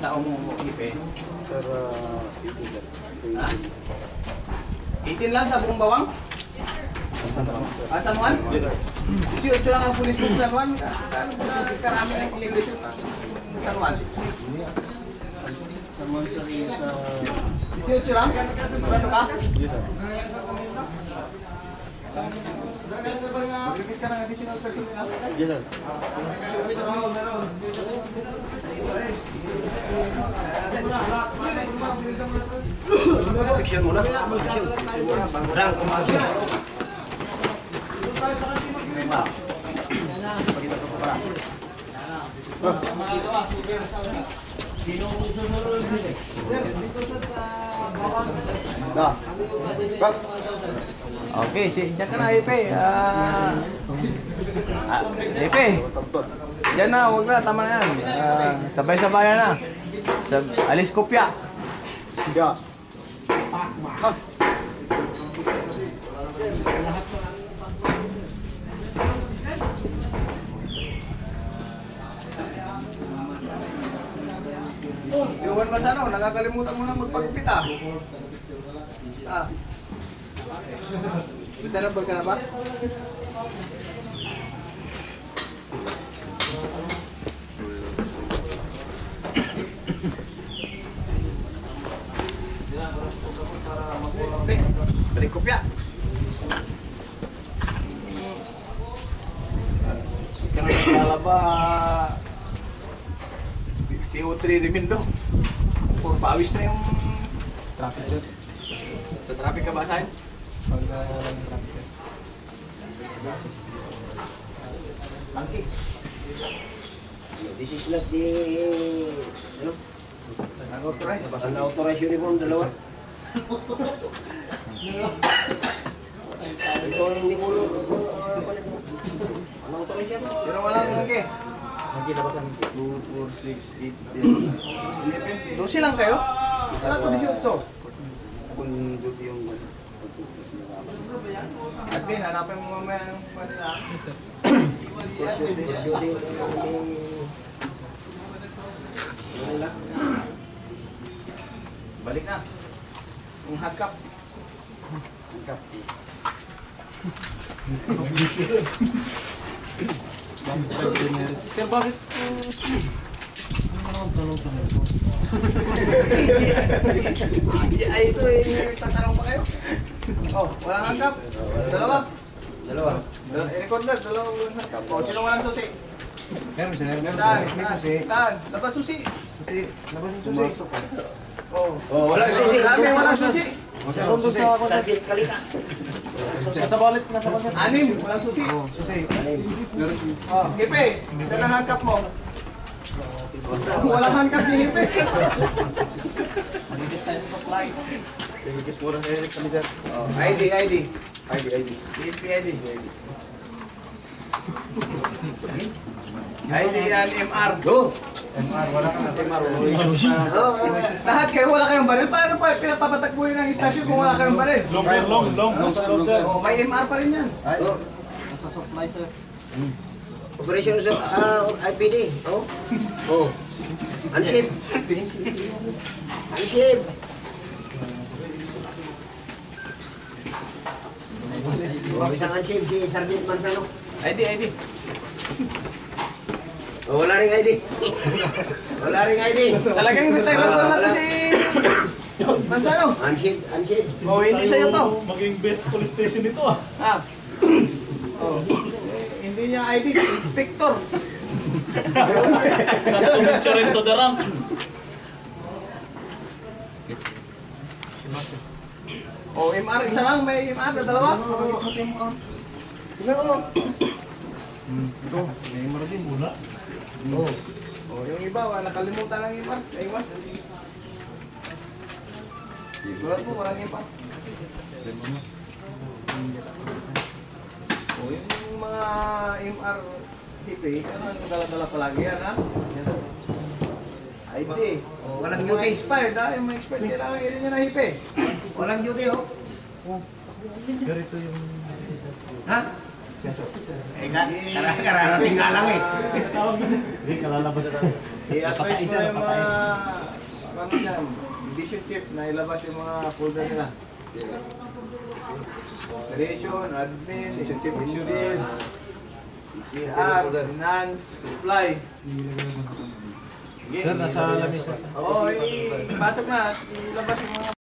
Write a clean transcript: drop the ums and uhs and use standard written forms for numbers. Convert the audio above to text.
taong hipe? Sir, 18 sir. Ha? 18 lang sa buong bawang? San Juan? Yes sir. 18 lang ang pulis mo sa San Juan. Ano ba karami ng immigration ng San Juan? San Juan sir is... 18 lang? Ano ka? Yes sir. Mag-repeat ka ng additional personnel? Yes sir. Fiction muna. Rank kumasok. Pakita ko pa. Sino susunod? Da. Bak. Okay, diyan ka na, Epe. Epe, diyan na, huwag na, tama na yan. Sabay-sabayan na. Alis kopya. Ya. Iwan ba sa ano? Nakakalimutan mo na magpagupit ah. Darabag ka na ba? Okay, balik kopya. Kaya nakakala ba PO3 Rimindo? Puro pawis na yung Traffic sir. sa traffic ka ba saan? Pag walang traffic. Angki. This is not the Unauthorized. unauthorized uniform, dalawa. Ito hindi ko unauthorized yan. Pero walang angki. Magkinabasan 2, 4, 6, 8, 10. 12 lang kayo? Saan ko 18? Kung duty yung... Admin, hanapin mo mamaya ng kanila. Si Admin. Balik na. Yung hot cup. Sir, bakit? Ay, ito eh, tatanong pa kayo? Oh, walang hot cup? Dalawa? Dalawa. I-record na, dalawang hot cup. Oh, sino walang susi? Meron sir, meron Saan? sir. May susi. Saan? Labas susi. Susi. Labas yung susi. Oh. Oh, wala susi. Dami, walang susi. Meron susi. Sakit kalita. Sa wallet na sa wallet. Anim, walang susi. Oh, susi. Meron susi. Oh, Hipe, saan ang hot cup mo? Walang hot cup si Hipe. Tingis mura sa Eric kami sir. Oh, ID. ID. PNP ID. ID yan, MR. Go. MR, wala ka na. MR, Lahat kayo, wala kayong baril. Paano pa pinapapatakbuhin ng istasyon kung wala kayong baril? long sir. Oh, may MR pa rin yan. Go. Nasa supply sir. Operation sa IPD. Oh. Oh. Unship. Unship. Oh, isang unship si Sergeant Manzano. ID. Oh, wala ring ID. Wala ring ID. Talagang retired na to si Mansano. Unship. Oh, hindi sa'yo to. Maging best police station ito ah. Ah. Oh. Hindi niya ID, inspector. Natulog siya rin to the rank. Oh, MR isa lang, may MR na dalawa. Ito, may MR din. Una. Oh. Oh, yung iba, nakalimutan ng MR. Aywan. Sulat mo, walang MR. Oh, yung mga MR hipe, ano ang dala-dala palagi yan, ha? ID. Oh, walang Yung mga duty. expired, ha? Yung mga expired, kailangan i-rin nyo na hipe. Walang duty, oh. Ganito yung... Ha? Kararating nga lang eh. Hindi, kalalabas na. I-advise mo yung mga ano dyan, division chief na ilabas yung mga folder nila. Operation, admin, division chief, issue deals, PCR, finance, supply. Sir, nasa lamesa. Oo, ipasok na at ilabas yung mga